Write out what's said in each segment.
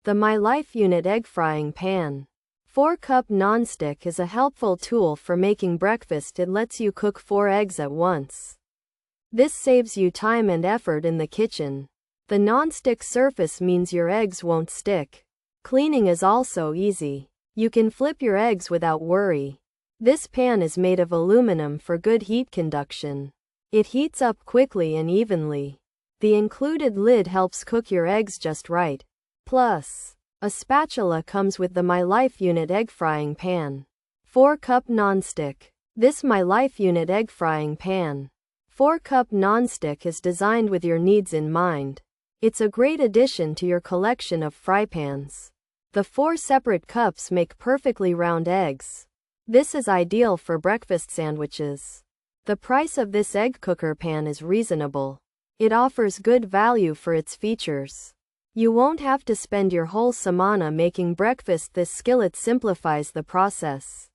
The MyLifeUNIT Egg Frying Pan. 4-cup nonstick is a helpful tool for making breakfast. It lets you cook 4 eggs at once. This saves you time and effort in the kitchen. The nonstick surface means your eggs won't stick. Cleaning is also easy. You can flip your eggs without worry. This pan is made of aluminum for good heat conduction. It heats up quickly and evenly. The included lid helps cook your eggs just right. Plus, a spatula comes with the MyLifeUNIT Egg Frying Pan. 4-cup nonstick. This MyLifeUNIT Egg Frying Pan. 4-cup nonstick is designed with your needs in mind. It's a great addition to your collection of frypans. The 4 separate cups make perfectly round eggs. This is ideal for breakfast sandwiches. The price of this egg cooker pan is reasonable. It offers good value for its features. You won't have to spend your whole semana making breakfast. This skillet simplifies the process.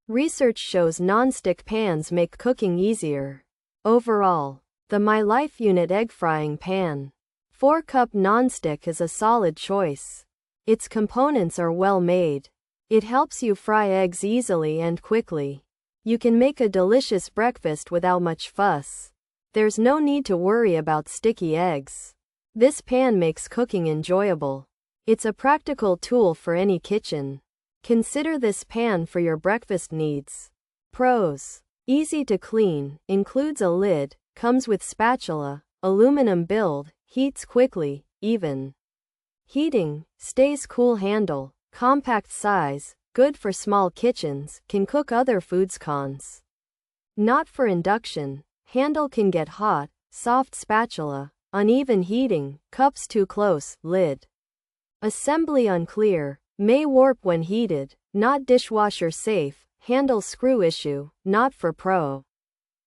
Research shows non-stick pans make cooking easier. Overall, the MyLifeUNIT Egg Frying Pan. 4-cup nonstick is a solid choice. Its components are well made. It helps you fry eggs easily and quickly. You can make a delicious breakfast without much fuss. There's no need to worry about sticky eggs. This pan makes cooking enjoyable. It's a practical tool for any kitchen. Consider this pan for your breakfast needs. Pros: easy to clean, includes a lid, comes with spatula, aluminum build, heats quickly, even heating, stays cool. Handle, compact size, good for small kitchens, can cook other foods. Cons: not for induction, handle can get hot, soft spatula, uneven heating, cups too close, lid assembly unclear, may warp when heated, not dishwasher safe, handle screw issue, not for pro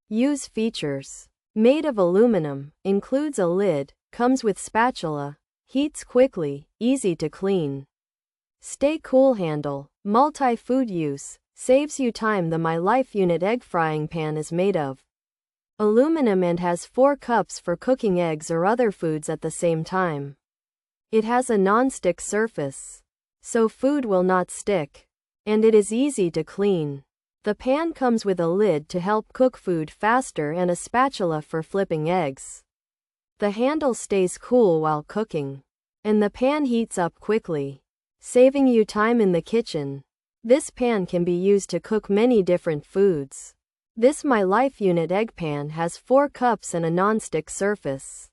use. Features: made of aluminum, includes a lid, comes with spatula, heats quickly, easy to clean. Stay cool. Handle, multi-food use, saves you time. The MyLifeUNIT Egg Frying Pan is made of aluminum and has 4 cups for cooking eggs or other foods at the same time. It has a non-stick surface, so food will not stick, and it is easy to clean. The pan comes with a lid to help cook food faster and a spatula for flipping eggs. The handle stays cool while cooking, and the pan heats up quickly, saving you time in the kitchen. This pan can be used to cook many different foods. This MyLifeUNIT Egg Pan has 4 cups and a non-stick surface,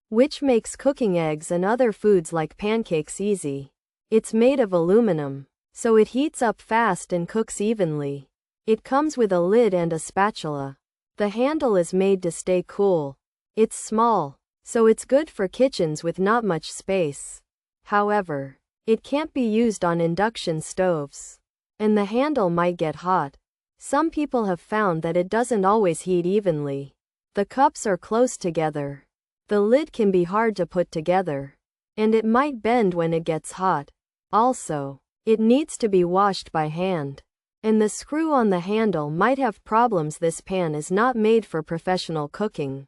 which makes cooking eggs and other foods like pancakes easy. It's made of aluminum, so it heats up fast and cooks evenly. It comes with a lid and a spatula. The handle is made to stay cool. It's small, so it's good for kitchens with not much space. However, it can't be used on induction stoves, and the handle might get hot. Some people have found that it doesn't always heat evenly. The cups are close together. The lid can be hard to put together, and it might bend when it gets hot. Also, it needs to be washed by hand, and the screw on the handle might have problems. This pan is not made for professional cooking.